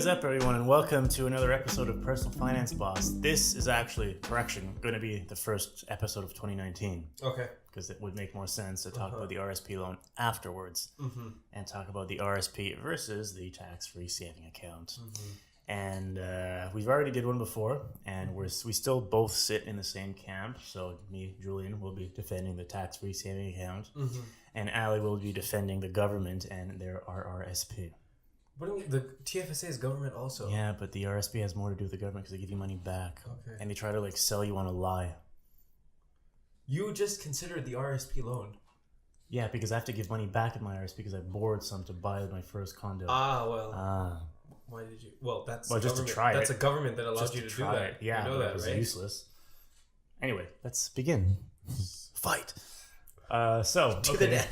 is up, everyone, and welcome to another episode of Personal Finance Boss. This is actually, going to be the first episode of 2019. Okay. Because it would make more sense to talk about the RSP loan afterwards and talk about the RSP versus the tax-free saving account. And we've already did one before, and we still both sit in the same camp. So me, Julian, will be defending the tax-free saving account, and Ali will be defending the government and their RRSP. What do you mean? The TFSA is government also. Yeah, but the RSP has more to do with the government because they give you money back. Okay. And they try to sell you on a lie. You just considered the RRSP loan. Yeah, because I have to give money back in my RSP because I borrowed some to buy my first condo. Why did you? Well, that's just to try That's it. a government that allows Just you to do try that. it. Yeah, you know but that, it was right? useless. Anyway, let's begin. Fight. To the death.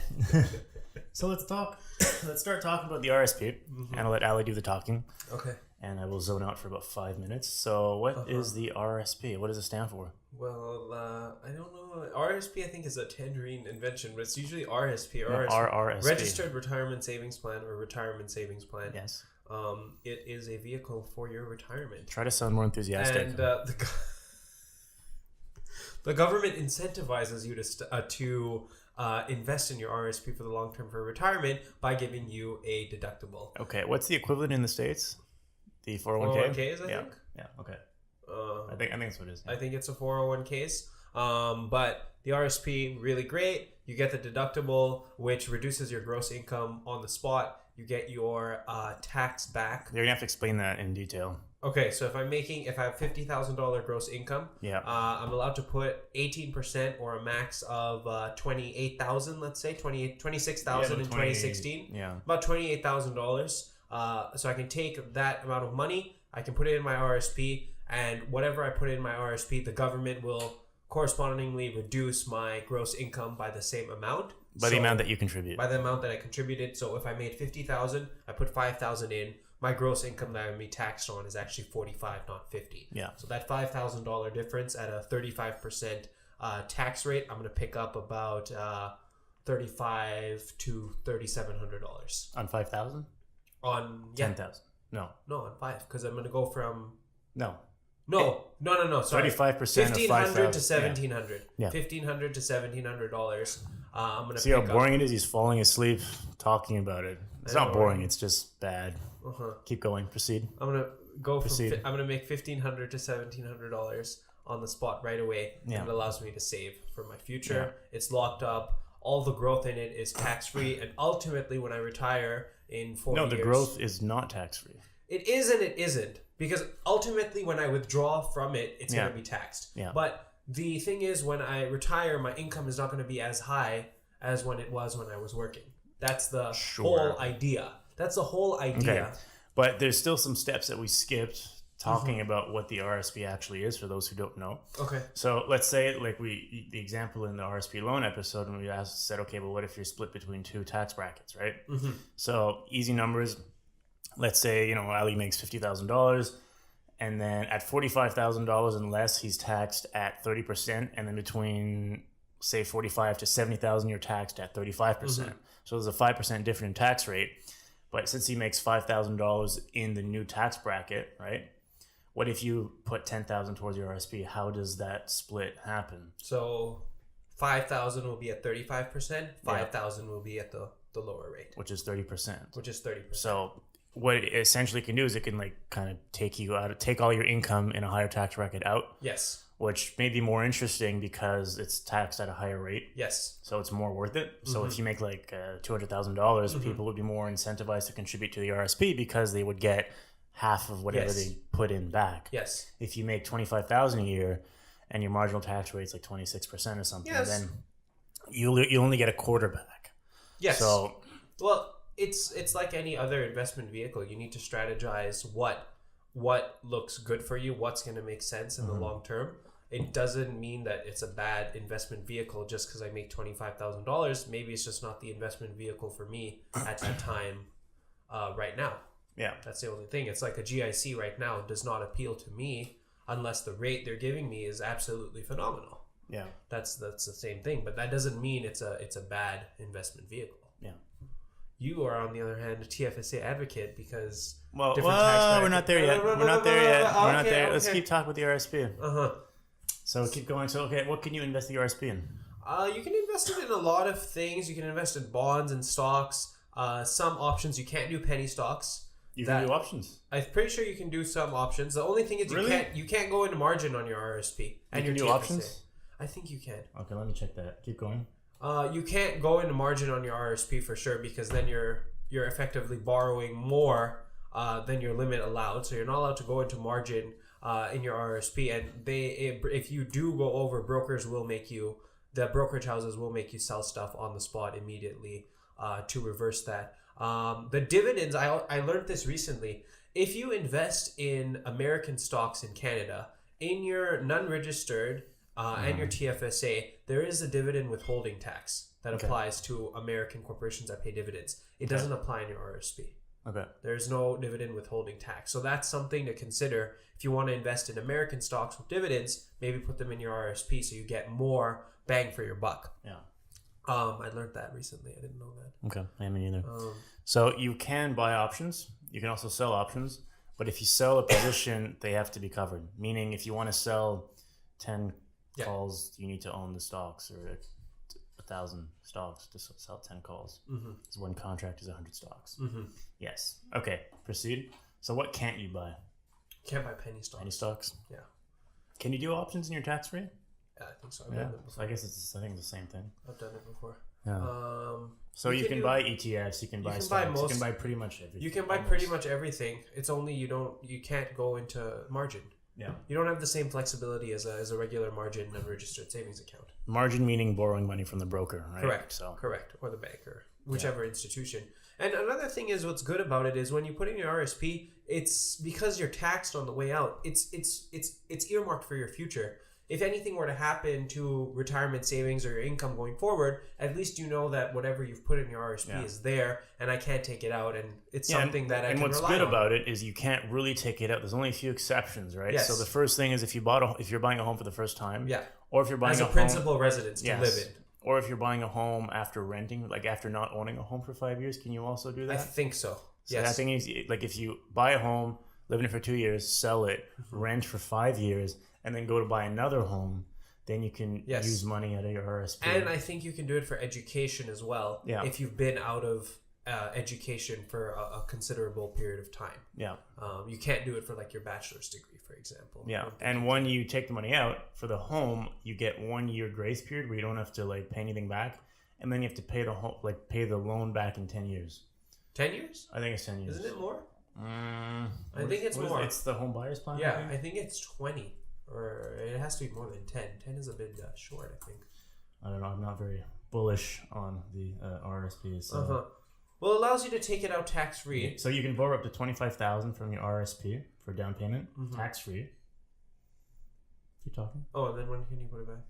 So let's start talking about the RSP, and I'll let Ali do the talking. Okay. And I will zone out for about 5 minutes. So what is the RRSP? What does it stand for? Well, I don't know. RRSP, I think, is a tangerine invention, but it's usually RRSP. RRSP. Registered Retirement Savings Plan or Retirement Savings Plan. Yes. It is a vehicle for your retirement. Try to sound more enthusiastic. And the government incentivizes you to invest in your RRSP for the long term for retirement by giving you a deductible. Okay, what's the equivalent in the States? The 401k? 401ks, I think. Yeah, okay. I think that's what it is. I think it's a 401ks. But the RRSP, really great. You get the deductible, which reduces your gross income on the spot. You get your tax back. You're going to have to explain that in detail. Okay, so if I have $50,000 gross income, I'm allowed to put 18% or a max of 28,000, let's say, 26,000 in 2016. Yeah. About $28,000. So I can take that amount of money, I can put it in my RRSP, and whatever I put in my RRSP, the government will correspondingly reduce my gross income by the same amount. The amount that you contribute. By the amount that I contributed. So if I made $50,000, I put $5,000 in. My gross income that I'm going to be taxed on is actually $45,000, not $50,000. Yeah. So that $5,000 difference at a 35% tax rate, I'm going to pick up about $3,500 to $3,700 on 5,000. On 10,000. No, on 5, because I'm going to go from No. Sorry, 35% of $1,500 to $5,000. $1,700. Yeah. $1,500 to $1,700. I'm going to see how boring it is. He's falling asleep talking about it. It's not boring. It's just bad. Keep going. Proceed. I'm going to go I'm going to make $1,500 to $1,700 on the spot right away. Yeah. And it allows me to save for my future. Yeah. It's locked up. All the growth in it is tax free, and ultimately, when I retire in 4 years, the growth is not tax free. It is and it isn't, because ultimately, when I withdraw from it, it's going to be taxed. Yeah. But the thing is, when I retire, my income is not going to be as high as when it was when I was working. That's the whole idea. That's the whole idea. Okay. But there's still some steps that we skipped talking about what the RRSP actually is for those who don't know. Okay. So let's say the example in the RRSP loan episode when we said, okay, well, what if you're split between two tax brackets, right? So easy numbers. Let's say, Ali makes $50,000, and then at $45,000 and less, he's taxed at 30%, and then between, say, $45,000 to $70,000, you're taxed at 35%. So there's a 5% difference in tax rate. But since he makes $5,000 in the new tax bracket, right? What if you put $10,000 towards your RSP? How does that split happen? So $5,000 will be at 35%. $5,000 will be at the lower rate, which is 30%. Which is 30%. So what it essentially can do is it can kind of take all your income in a higher tax bracket out. Yes. Which may be more interesting because it's taxed at a higher rate. Yes. So it's more worth it. So if you make $200,000, people would be more incentivized to contribute to the RSP because they would get half of whatever they put in back. Yes. If you make $25,000 a year and your marginal tax rate's like 26% or something, then you only get a quarter back. Yes. So, well, it's like any other investment vehicle. You need to strategize what looks good for you, what's going to make sense in the long term. It doesn't mean that it's a bad investment vehicle just because I make $25,000. Maybe it's just not the investment vehicle for me at that time right now. Yeah. That's the only thing. It's like a GIC right now does not appeal to me unless the rate they're giving me is absolutely phenomenal. Yeah. That's the same thing, but that doesn't mean it's a bad investment vehicle. Yeah. You are, on the other hand, a TFSA advocate because we're not there yet. We're not there. Let's keep talking with the RRSP. So keep going. So what can you invest the RRSP in? You can invest it in a lot of things. You can invest in bonds and stocks. Some options you can't do penny stocks. You can do options. I'm pretty sure you can do some options. The only thing is you can't go into margin on your RRSP and your TFSA. Options. I think you can. Okay, let me check that. Keep going. You can't go into margin on your RRSP for sure because then you're effectively borrowing more than your limit allowed. So you're not allowed to go into margin in your RRSP. And if you do go over, the brokerage houses will make you sell stuff on the spot immediately to reverse that. The dividends, I learned this recently. If you invest in American stocks in Canada, in your non-registered and your TFSA, there is a dividend withholding tax that applies to American corporations that pay dividends. It doesn't apply in your RRSP. Okay. There's no dividend withholding tax. So that's something to consider. If you want to invest in American stocks with dividends, maybe put them in your RRSP so you get more bang for your buck. Yeah. I learned that recently. I didn't know that. Okay. I mean, either. So you can buy options. You can also sell options. But if you sell a position, they have to be covered. Meaning if you want to sell 10 calls, you need to own the stocks, or 1,000 stocks to sell 10 calls. Because one contract is 100 stocks. Yes. Okay. Proceed. So what can't you buy? Can't buy penny stocks. Penny stocks? Yeah. Can you do options in your tax-free? Yeah, I think so. I've done it before. I guess it's the same thing. I've done it before. Yeah. So you can buy ETFs, you can buy stocks, you can buy pretty much everything. You can buy pretty much everything. It's only you can't go into margin. Yeah. You don't have the same flexibility as a regular margin registered savings account. Margin meaning borrowing money from the broker, right? Correct. Or the bank or whichever institution. And another thing is what's good about it is when you put in your RRSP, it's because you're taxed on the way out. It's earmarked for your future. If anything were to happen to retirement savings or your income going forward, at least you know that whatever you've put in your RRSP is there, and I can't take it out, and it's something that I can rely on. And what's good about it is you can't really take it out. There's only a few exceptions, right? Yes. So the first thing is if you're buying a home for the first time, or if you're buying as a principal residence to live in, or if you're buying a home after renting, like after not owning a home for 5 years, can you also do that? I think so. So that thing is like if you buy a home, live in it for 2 years, sell it, rent for 5 years, and then go to buy another home. Then you can use money out of your RRSP. And I think you can do it for education as well. Yeah. If you've been out of education for a considerable period of time. Yeah. You can't do it for like your bachelor's degree, for example. Yeah. And when you take the money out for the home, you get 1 year grace period where you don't have to like pay anything back, and then you have to pay pay the loan back in 10 years. 10 years? I think it's 10 years. Isn't it more? I think it's more. It's the home buyer's plan. Yeah, I think it's 20. Or it has to be more than 10. 10 is a bit short, I think. I don't know. I'm not very bullish on the RRSPs. So. Well, it allows you to take it out tax-free. So you can borrow up to $25,000 from your RRSP for down payment, tax-free. Keep talking. Oh, and then when can you put it back?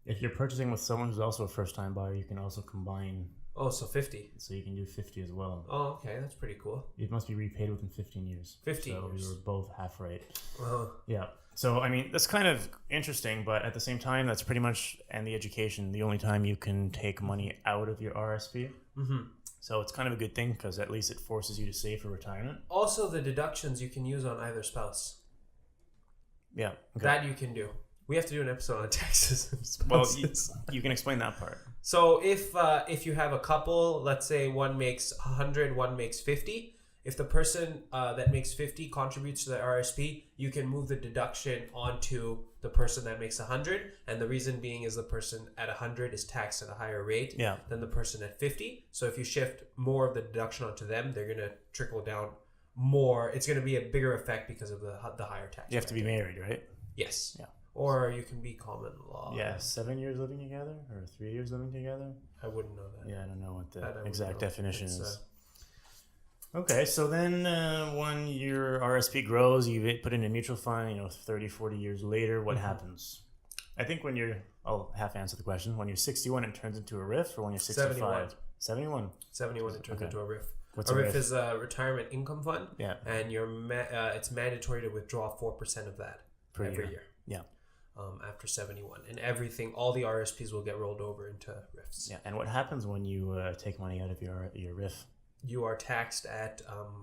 If you're purchasing with someone who's also a first-time buyer, you can also combine. Oh, so 50. So you can do 50 as well. Oh, okay. That's pretty cool. It must be repaid within 15 years. 15 years. So we were both half right. Uh-huh. Yeah. So, I mean, that's kind of interesting, but at the same time, that's pretty much, and the education, the only time you can take money out of your RRSP. So it's kind of a good thing because at least it forces you to save for retirement. Also, the deductions you can use on either spouse. Yeah. Okay. That you can do. We have to do an episode on taxes and spouses. Well, you can explain that part. So if you have a couple, let's say one makes 100, one makes 50. If the person that makes 50 contributes to the RRSP, you can move the deduction onto the person that makes 100. And the reason being is the person at 100 is taxed at a higher rate than the person at 50. So if you shift more of the deduction onto them, they're going to trickle down more. It's going to be a bigger effect because of the higher tax. You have to be married, right? Yes. Yeah. Or you can be common law. Yeah, 7 years living together or 3 years living together. I wouldn't know that. Yeah, I don't know what the exact definition is. Okay, so then when your RRSP grows, you put in a mutual fund, 30, 40 years later, what happens? I think I'll half answer the question. When you're 61, it turns into a RRIF, or when you're 65? 71. 71, it turns into a RRIF. What's a RRIF is a retirement income fund. Yeah. And it's mandatory to withdraw 4% of that every year. Yeah. after 71, and everything, all the RSPs will get rolled over into RIFs. Yeah, and what happens when you take money out of your RIF? You are taxed at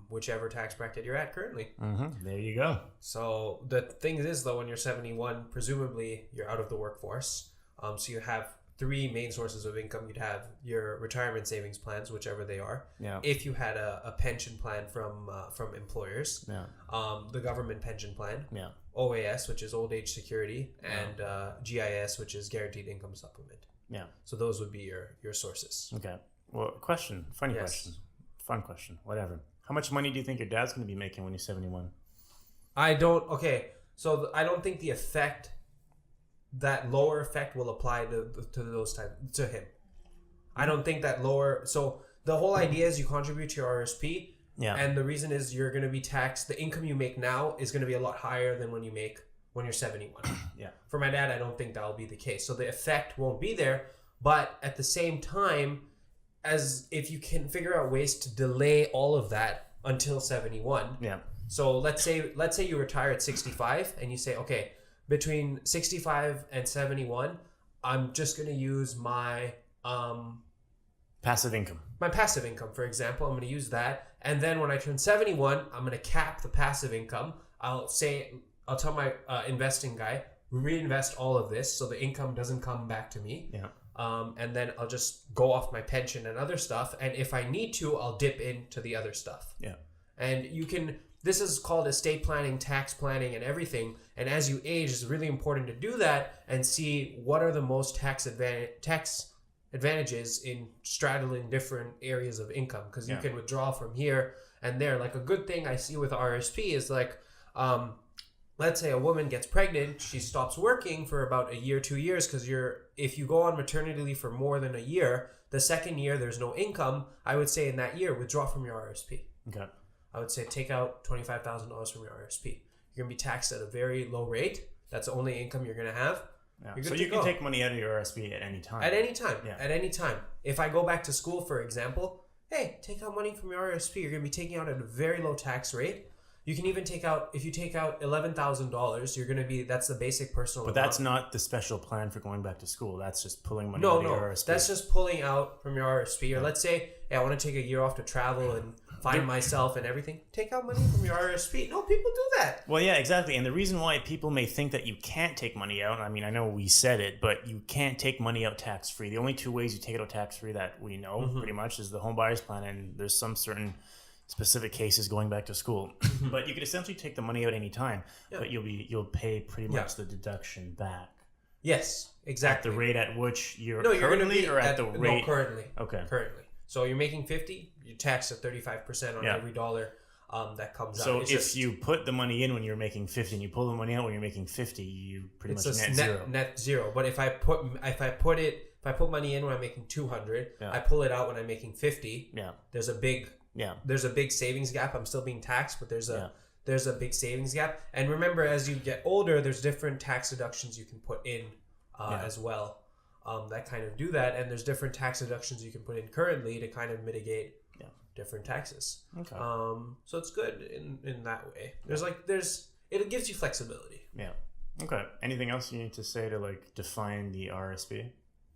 whichever tax bracket you're at currently. There you go. So the thing is, though, when you're 71, presumably you're out of the workforce. So you have three main sources of income. You'd have your retirement savings plans, whichever they are. Yeah. If you had a pension plan from employers. Yeah. The government pension plan. Yeah. OAS, which is old age security, and GIS, which is guaranteed income supplement. Yeah. So those would be your sources. Okay. Well, question. Funny question. Fun question. Whatever. How much money do you think your dad's going to be making when you're 71? I don't think the effect, that lower effect, will apply to him. I don't think that lower. So the whole idea is you contribute to your RRSP. Yeah. And the reason is you're going to be taxed. The income you make now is going to be a lot higher than when you're 71. Yeah. For my dad, I don't think that'll be the case. So the effect won't be there. But at the same time, as if you can figure out ways to delay all of that until 71. Yeah. So let's say you retire at 65 and you say, okay, between 65 and 71, I'm just going to use my passive income. My passive income, for example, I'm going to use that. And then when I turn 71, I'm going to cap the passive income. I'll tell my investing guy, reinvest all of this so the income doesn't come back to me. Yeah. And then I'll just go off my pension and other stuff. And if I need to, I'll dip into the other stuff. Yeah. And this is called estate planning, tax planning, and everything. And as you age, it's really important to do that and see what are the most tax advantages in straddling different areas of income. Because you can withdraw from here and there. Like a good thing I see with RRSP is like, let's say a woman gets pregnant, she stops working for about a year, 2 years, because if you go on maternity leave for more than a year, the second year there's no income. I would say in that year, withdraw from your RRSP. Okay. I would say take out $25,000 from your RRSP. You're going to be taxed at a very low rate. That's the only income you're going to have. Yeah. So you can take money out of your RRSP at any time. At any time. Yeah. At any time. If I go back to school, for example, hey, take out money from your RRSP. You're going to be taking out at a very low tax rate. You can even take out, if you take out $11,000, you're going to be, that's the basic personal But amount. that's not the special plan for going back to school. That's just pulling money out of your RRSP. That's just pulling out from your RRSP. Or let's say, hey, I want to take a year off to travel and find myself and everything. Take out money from your RRSP. No, people do that. Well, yeah, exactly. And the reason why people may think that you can't take money out, I mean, I know we said it, but you can't take money out tax-free. The only two ways you take it out tax-free that we know pretty much is the home buyer's plan, and there's some certain specific cases going back to school. But you could essentially take the money out any time, but you'll pay pretty much the deduction back. Yes, exactly. At the rate at which you're currently, or at the rate? No, currently. Okay. Currently. So you're making 50, you tax at 35% on every dollar that comes out. So if you put the money in when you're making 50 and you pull the money out when you're making 50, you pretty much net zero. But if I put money in when I'm making 200, I pull it out when I'm making 50. Yeah. There's a big savings gap. I'm still being taxed, but there's a big savings gap. And remember, as you get older, there's different tax deductions you can put in as well. That kind of do that, and there's different tax deductions you can put in currently to kind of mitigate different taxes. Okay. So it's good in that way. It gives you flexibility. Yeah. Okay. Anything else you need to say to like define the RRSP?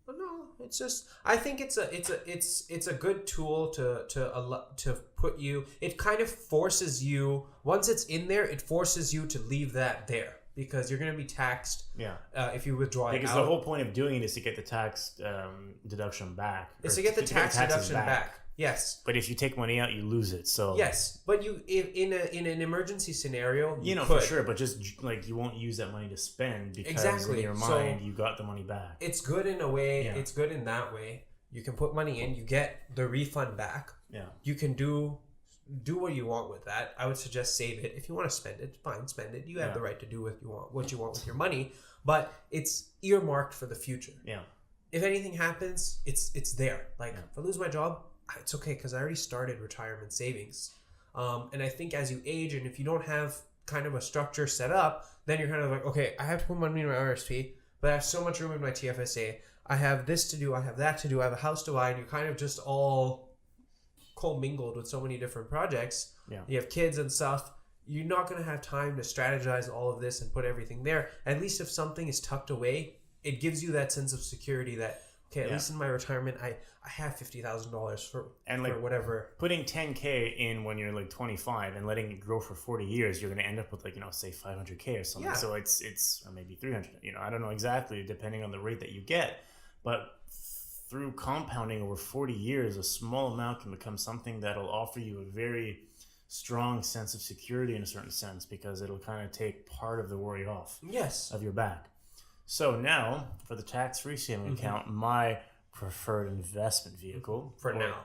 No, it's just I think it's a good tool to put you. It kind of forces you, once it's in there, it forces you to leave that there. Because you're going to be taxed if you withdraw it out. Because the whole point of doing it is to get the tax deduction back. It's to get the tax deduction back. Yes. But if you take money out, you lose it. So yes, but in an emergency scenario, for sure. But just like you won't use that money to spend because in your mind you got the money back. It's good in a way. Yeah. It's good in that way. You can put money in, you get the refund back. Yeah. You can do what you want with that. I would suggest save it. If you want to spend it, fine, spend it. You have the right to do what you want with your money, but it's earmarked for the future. Yeah. If anything happens, it's there. Like if I lose my job, it's okay because I already started retirement savings. And I think as you age and if you don't have kind of a structure set up, then you're kind of like, okay, I have to put money in my RRSP, but I have so much room in my TFSA. I have this to do. I have that to do. I have a house to buy, and you're kind of just all commingled with so many different projects. Yeah. You have kids and stuff. you're not going to have time to strategize all of this and put everything there. At least if something is tucked away, it gives you that sense of security that, okay, at least in my retirement, I have $50,000 for whatever. Putting $10K in when you're like 25 and letting it grow for 40 years, you're going to end up with like, say $500K or something. Yeah. So it's or maybe 300, I don't know exactly, depending on the rate that you get. But through compounding over 40 years, a small amount can become something that'll offer you a very strong sense of security in a certain sense, because it'll kind of take part of the worry off of your back. So now, for the tax-free saving account, my preferred investment vehicle. For now.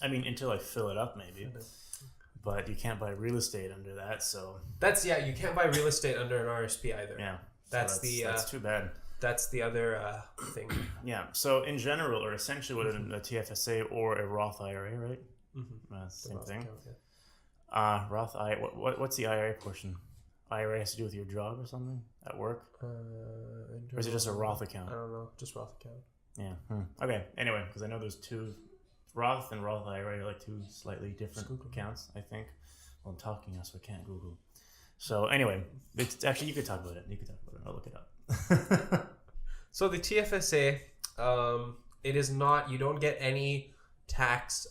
I mean, until I fill it up, maybe. But you can't buy real estate under that, so... you can't buy real estate under an RRSP either. Yeah. That's too bad. That's the other thing. Yeah. So in general, or essentially what a TFSA or a Roth IRA, right? Same thing. Account, Roth IRA. What's the IRA portion? IRA has to do with your job or something at work? Or is it just a Roth account? I don't know. Just Roth account. Yeah. Okay. Anyway, because I know there's two, Roth and Roth IRA are like two slightly different accounts, I think. Well, I'm talking now, so I can't Google. So anyway, it's actually, you could talk about it. I'll look it up. So the TFSA, it is not, you don't get any tax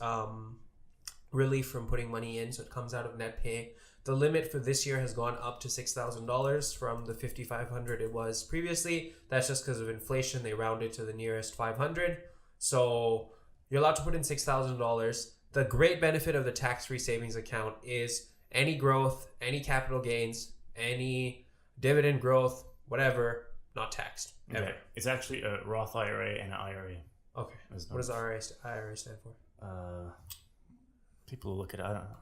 relief from putting money in, so it comes out of net pay. The limit for this year has gone up to $6,000 from the $5,500 it was previously. That's just because of inflation. They rounded to the nearest 500. So you're allowed to put in $6,000. The great benefit of the tax-free savings account is any growth, any capital gains, any dividend growth, whatever, not taxed. Ever. Okay. It's actually a Roth IRA and an IRA. Okay. What does IRA stand for? People will look it up.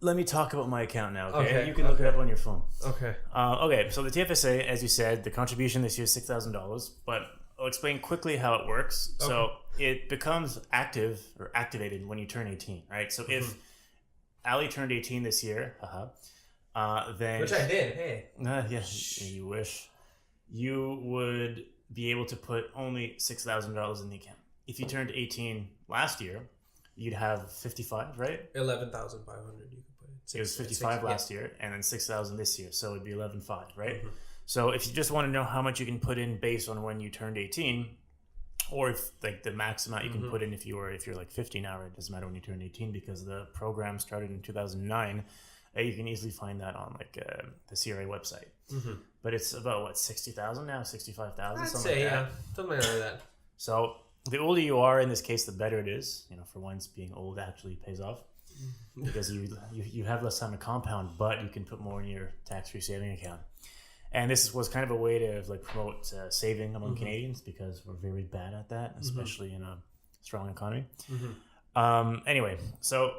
Let me talk about my account now, okay? You can look it up on your phone. Okay. Okay, so the TFSA, as you said, the contribution this year is $6,000, but I'll explain quickly how it works. Okay. So it becomes active or activated when you turn 18, right? So if Ali turned 18 this year, then... Which I did, hey. Yes, you wish. You would be able to put only $6,000 in the account. If you turned 18 last year, you'd have 55, right? 11,500 you could put in. It was 55 last year, and then 6,000 this year, so it'd be 11,500, right? So if you just want to know how much you can put in based on when you turned 18, or if like the max amount you can put in if you're like 50 now, it doesn't matter when you turn 18 because the program started in 2009. You can easily find that on like the CRA website. But it's about what, 60,000 now, 65,000, I'd something say, like that. Something like that. So the older you are in this case, the better it is. For once, being old actually pays off because you have less time to compound, but you can put more in your tax-free saving account. And this was kind of a way to like promote saving among Canadians because we're very bad at that, especially in a strong economy. Anyway, so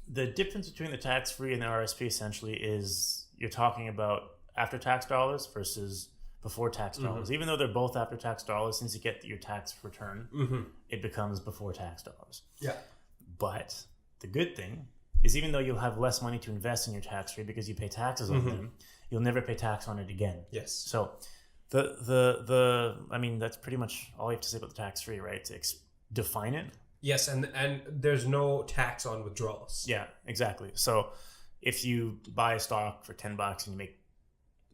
the difference between the tax-free and the RRSP essentially is you're talking about after-tax dollars versus before-tax dollars. Even though they're both after-tax dollars, since you get your tax return, it becomes before-tax dollars. Yeah. But the good thing is even though you'll have less money to invest in your tax-free because you pay taxes on them, you'll never pay tax on it again. Yes. So I mean, that's pretty much all you have to say about the tax-free, right? To define it. Yes, and there's no tax on withdrawals. Yeah, exactly. So if you buy a stock for $10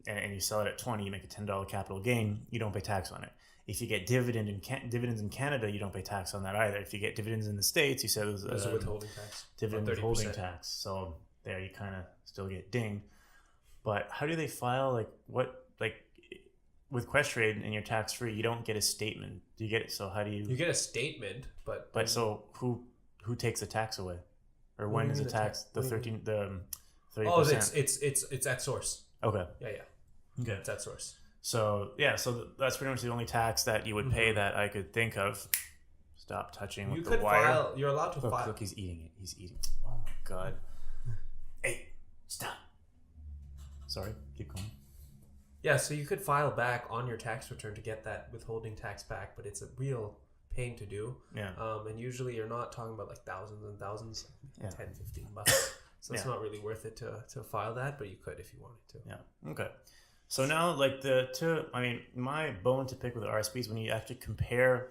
and you sell it at 20, you make a $10 capital gain, you don't pay tax on it. If you get dividends in Canada, you don't pay tax on that either. If you get dividends in the States, you said there's a withholding tax. Dividend withholding tax. So there you kind of still get dinged. But how do they file with Questrade and your tax free? You don't get a statement. Do you get it? So how do you? You get a statement, but so who takes the tax away, or when is the tax? The 30%. Oh, it's at source. Okay. Yeah. Okay. It's at source. So that's pretty much the only tax that you would pay that I could think of. Stop touching with the wire. You're allowed to file. Look, he's eating it. He's eating. Oh my god. Hey, stop. Sorry, keep going. Yeah, so you could file back on your tax return to get that withholding tax back, but it's a real pain to do. Yeah. And usually you're not talking about like thousands and thousands, $10, $15. So it's not really worth it to file that, but you could if you wanted to. Yeah. Okay. So now, like my bone to pick with the RSPs when you actually compare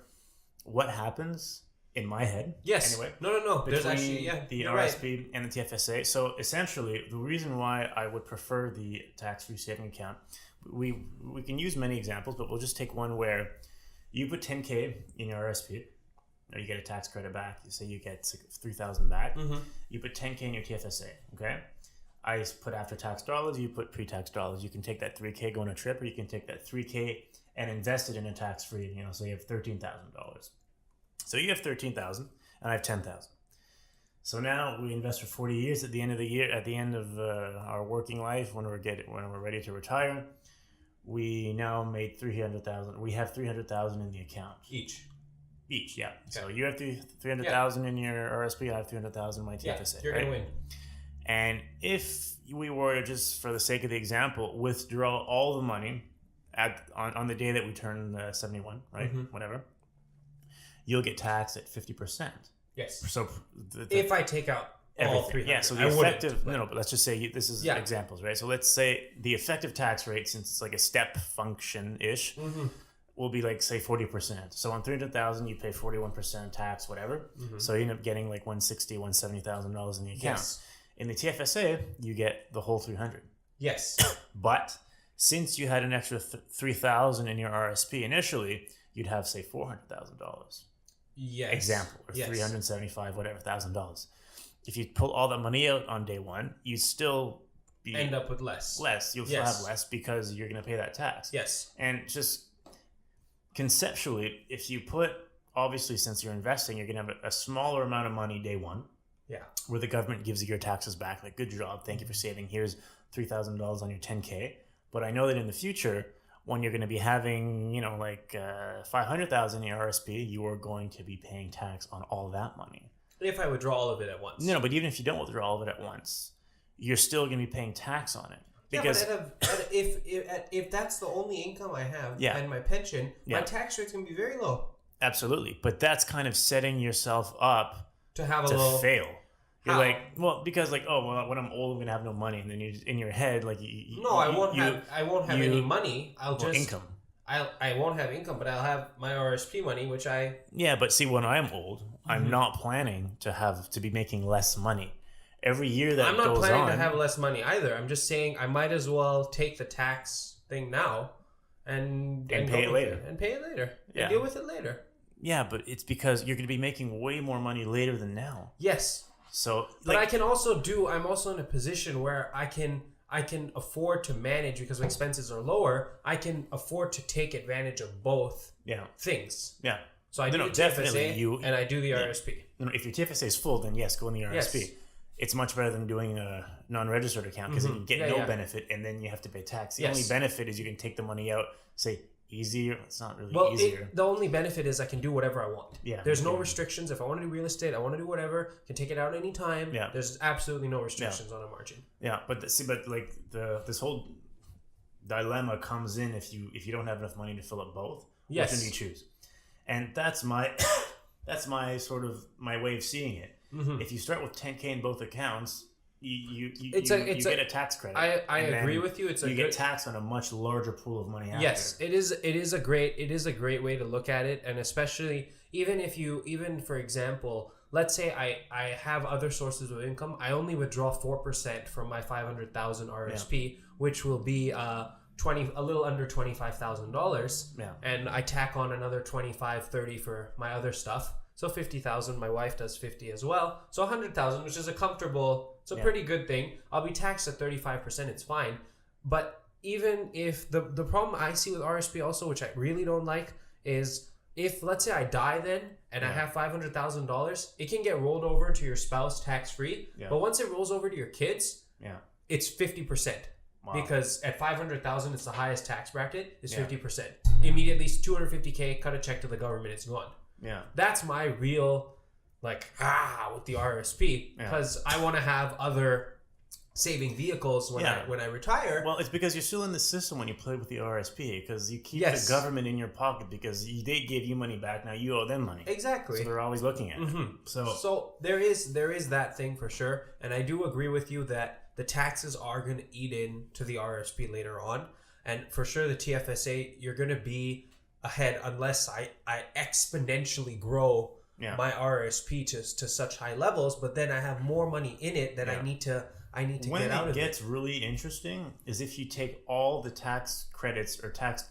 what happens in my head. Yes. Anyway. No. There's actually, the RRSP and the TFSA. So essentially, the reason why I would prefer the tax-free saving account, we can use many examples, but we'll just take one where you put 10K in your RRSP, or you get a tax credit back. You say you get 3,000 back. Mm-hmm. You put 10K in your TFSA. Okay. I put after-tax dollars. You put pre-tax dollars. You can take that 3K, go on a trip, or you can take that 3K and invest it in a tax-free. So you have $13,000. So you have 13,000, and I have 10,000. So now we invest for 40 years. At the end of the year, at the end of our working life, when we're ready to retire, we now made 300,000. We have 300,000 in the account each. Yeah. Okay. So you have 300,000 in your RSP. I have 300,000 in my TFSA. You're gonna win. And if we were, just for the sake of the example, withdraw all the money on the day that we turn 71, right? Mm-hmm. Whatever. You'll get taxed at 50%. Yes. So if I take out all 300. Yeah, so the effective... No, but let's just say this is examples, right? So let's say the effective tax rate, since it's like a step function-ish, mm-hmm. will be like, say, 40%. So on 300,000, you pay 41% tax, whatever. Mm-hmm. So you end up getting like $160,000, $170,000 in the account. Yes. In the TFSA, you get the whole 300. Yes. But since you had an extra 3,000 in your RSP initially, you'd have, say, $400,000. Yes. Example, or $375, whatever, $1,000. If you pull all that money out on day one, you still end up with less. You'll still have less because you're going to pay that tax. Yes. And just conceptually, if you put, obviously, since you're investing, you're going to have a smaller amount of money day one. Yeah. Where the government gives you your taxes back. Like, good job. Thank you for saving. Here's $3,000 on your 10K. But I know that in the future, when you're going to be having, 500,000 in your RSP, you are going to be paying tax on all that money. If I withdraw all of it at once. No, but even if you don't withdraw all of it at once, you're still going to be paying tax on it. Because if that's the only income I have and my pension, my tax rate's going to be very low. Absolutely. But that's kind of setting yourself up to fail. You're like, well, because when I'm old, I'm gonna have no money, and then you in your head, like, I won't have any money. Income. I won't have income, but I'll have my RSP money, which I. Yeah, but see, when I'm old, I'm not planning to be making less money. Every year that I'm not planning to have less money either. I'm just saying I might as well take the tax thing now, and pay it later. And pay it later. And deal with it later. Yeah, but it's because you're going to be making way more money later than now. Yes. So, but I'm also in a position where I can afford to manage because my expenses are lower. I can afford to take advantage of both things. Yeah. So I do the TFSA and I do the RRSP. If your TFSA is full, then yes, go in the RRSP. Yes. It's much better than doing a non-registered account because you get no benefit and then you have to pay tax. The only benefit is you can take the money out, say, easier. It's not really easier. The only benefit is I can do whatever I want. Yeah. There's no restrictions. If I want to do real estate, I want to do whatever. I can take it out anytime. Yeah. There's absolutely no restrictions on a margin. Yeah, but this whole dilemma comes in if you don't have enough money to fill up both. Yes. Which one do you choose? And that's my sort of my way of seeing it. Mm-hmm. If you start with 10K in both accounts, you get a tax credit. I agree with you. You get taxed on a much larger pool of money. Yes, it is a great way to look at it, and especially even for example, let's say I have other sources of income. I only withdraw 4% from my 500,000 RSP, which will be a little under $25,000. Yeah, and I tack on another 25-30 for my other stuff. So 50,000. My wife does 50 as well. So 100,000, which is a pretty good thing. I'll be taxed at 35%. It's fine. But even if the problem I see with RSP also, which I really don't like, is if let's say I die then and I have $500,000, it can get rolled over to your spouse tax free. Yeah. But once it rolls over to your kids, it's 50%. Wow. Because at 500,000, it's the highest tax bracket. It's 50%. Immediately, 250K. Cut a check to the government. It's gone. Yeah, that's my real with the RRSP because I want to have other saving vehicles when I retire. Well, it's because you're still in the system when you play with the RRSP because you keep the government in your pocket because they gave you money back. Now you owe them money. Exactly. So they're always looking at it. So there is that thing for sure, and I do agree with you that the taxes are going to eat into the RRSP later on, and for sure the TFSA you're going to be ahead unless I exponentially grow my RRSP to such high levels, but then I have more money in it that I need to when get out of it. When it gets really interesting is if you take all the tax credits or tax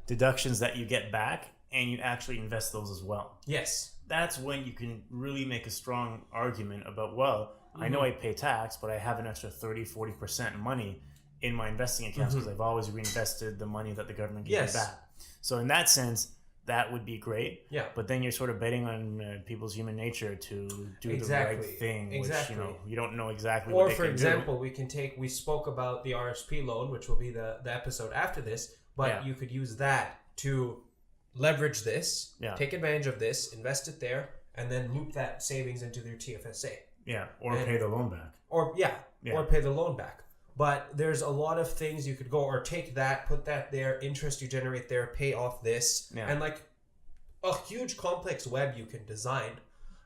deductions that you get back and you actually invest those as well. Yes. That's when you can really make a strong argument about, well, I know I pay tax, but I have an extra 30-40% money in my investing accounts because I've always reinvested the money that the government gives me back. So in that sense, that would be great. Yeah. But then you're sort of betting on people's human nature to do the right thing, which you don't know exactly what they can do. Or for example, we spoke about the RRSP loan, which will be the episode after this, but you could use that to leverage this, take advantage of this, invest it there, and then loop that savings into their TFSA. Yeah, or pay the loan back. Or pay the loan back. But there's a lot of things you could go, or take that, put that there, interest you generate there, pay off this, and like a huge complex web you can design.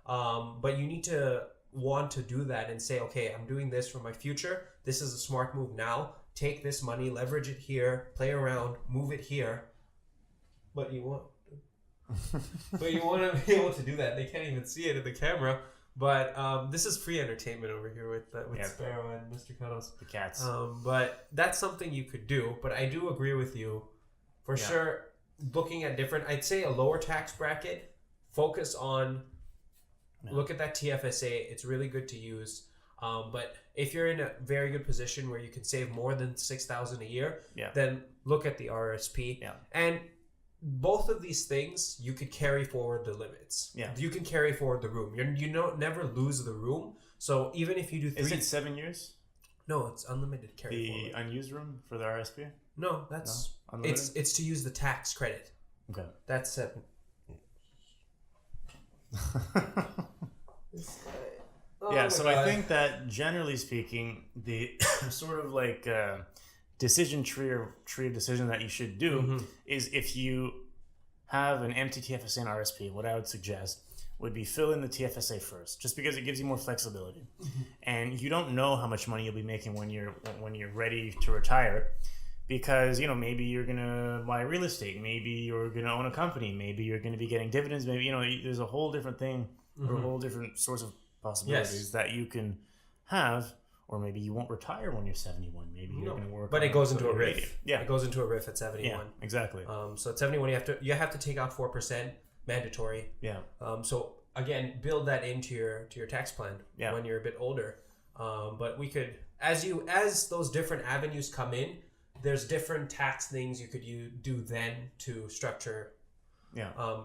But you need to want to do that and say, okay, I'm doing this for my future. This is a smart move now. Take this money, leverage it here, play around, move it here. But you want to be able to do that. They can't even see it in the camera. But this is free entertainment over here with Sparrow and Mr. Cuddles. The cats. But that's something you could do. But I do agree with you. For sure, looking at different... I'd say a lower tax bracket. Focus on... Look at that TFSA. It's really good to use. But if you're in a very good position where you can save more than $6,000 a year, then look at the RRSP. Yeah. And... both of these things, you could carry forward the limits. Yeah. You can carry forward the room. You never lose the room. So even if you do 3... Is it 7 years? No, it's unlimited carry forward. The unused room for the RRSP? No, that's... No? It's to use the tax credit. Okay. That's 7. So I think that generally speaking, the sort of like... decision tree of decision that you should do is if you have an empty TFSA and RSP, what I would suggest would be fill in the TFSA first, just because it gives you more flexibility. And you don't know how much money you'll be making when you're ready to retire, because maybe you're gonna buy real estate, maybe you're gonna own a company, maybe you're gonna be getting dividends, maybe there's a whole different thing or a whole different source of possibilities that you can have. Or maybe you won't retire when you're 71. Maybe you're going to work. But it goes into a RIF. Yeah, it goes into a RIF at 71. Yeah, exactly. So at 71, you have to take out 4% mandatory. Yeah. So again, build that into your tax plan when you're a bit older. But we could, as those different avenues come in, there's different tax things you could do then to structure.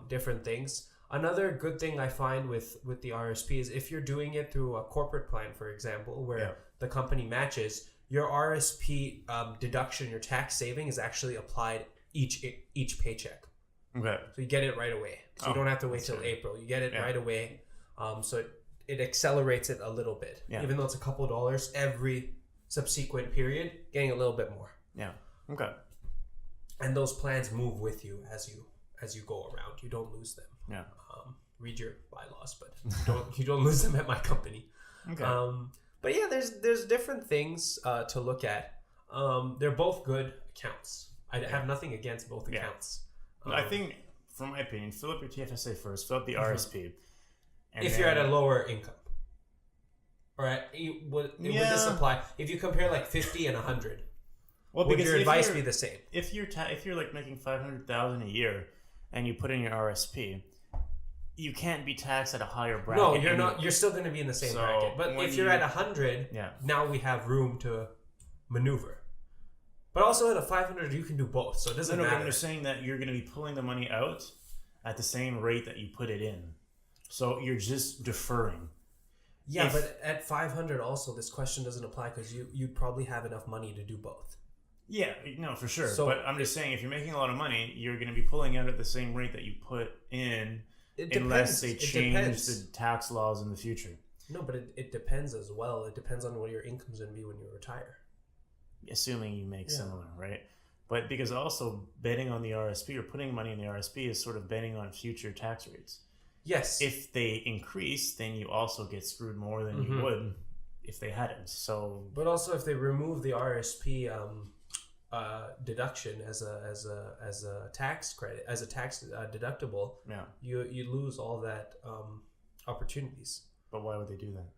Different things. Another good thing I find with the RRSP is if you're doing it through a corporate plan, for example, where the company matches, your RRSP deduction, your tax saving is actually applied each paycheck. Okay. So you get it right away. So you don't have to wait till April. You get it right away. So it accelerates it a little bit. Yeah. Even though it's a couple of dollars every subsequent period, getting a little bit more. Yeah. Okay. And those plans move with you as you go around. You don't lose them. Yeah. Read your bylaws, but you don't lose them at my company. Okay. But yeah, there's different things to look at. They're both good accounts. I have nothing against both accounts. I think, from my opinion, fill up your TFSA first. Fill up the RRSP. And if you're at a lower income. All right. Would this apply? If you compare like 50 and 100, would your advice be the same? If you're like making $500,000 a year and you put in your RRSP, you can't be taxed at a higher bracket. No, you're not. You're still going to be in the same bracket. But if you're at 100, now we have room to maneuver. But also at a 500, you can do both, so it doesn't matter. But I'm just saying that you're going to be pulling the money out at the same rate that you put it in. So you're just deferring. Yeah, but at 500 also, this question doesn't apply because you'd probably have enough money to do both. Yeah, no, for sure. So, but I'm just saying, if you're making a lot of money, you're going to be pulling out at the same rate that you put in. Unless they change the tax laws in the future. No, but it depends as well. It depends on what your income's going to be when you retire. Assuming you make similar, right? But because also betting on the RRSP or putting money in the RRSP is sort of betting on future tax rates. Yes. If they increase, then you also get screwed more than you would if they hadn't. So. But also, if they remove the RRSP deduction as a tax credit, as a tax deductible, you lose all that opportunities. But why would they do that?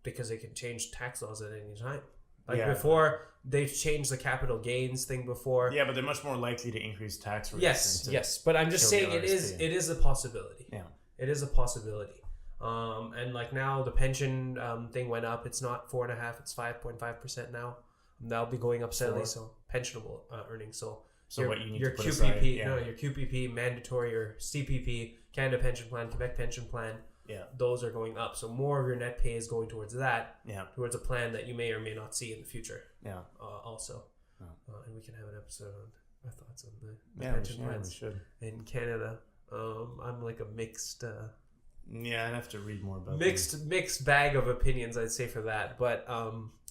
Because they can change tax laws at any time. Like before, they've changed the capital gains thing before. Yeah, but they're much more likely to increase tax Yes, rates. yes. But I'm just saying it is a possibility. Yeah. It is a possibility. And like now the pension thing went up. It's not 4.5%, it's 5.5% now. That'll be going up steadily. So pensionable earnings. So what you need your to put QPP, aside, your QPP, mandatory, or CPP, Canada Pension Plan, Quebec Pension Plan. Yeah, those are going up. So more of your net pay is going towards that. Yeah, towards a plan that you may or may not see in the future. Yeah. Also, and we can have an episode on our thoughts on the pension plans in Canada. I'm like a mixed. I'd have to read more about mixed bag of opinions, I'd say, for that. But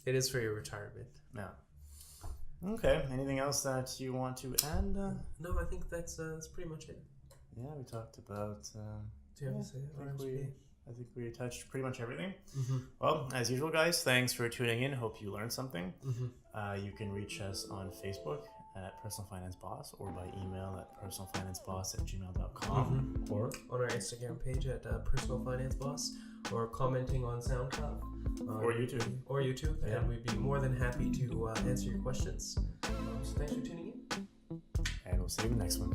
it is for your retirement. Yeah. Okay. Anything else that you want to add? No, I think that's pretty much it. Yeah, we talked about. TFSA, I think we touched pretty much everything. Mm-hmm. Well, as usual, guys, thanks for tuning in. Hope you learned something. Mm-hmm. You can reach us on Facebook at Personal Finance Boss or by email at personalfinanceboss@gmail.com or on our Instagram page at Personal Finance Boss, or commenting on SoundCloud or YouTube. Yeah. And we'd be more than happy to answer your questions. So thanks for tuning in. And we'll see you in the next one.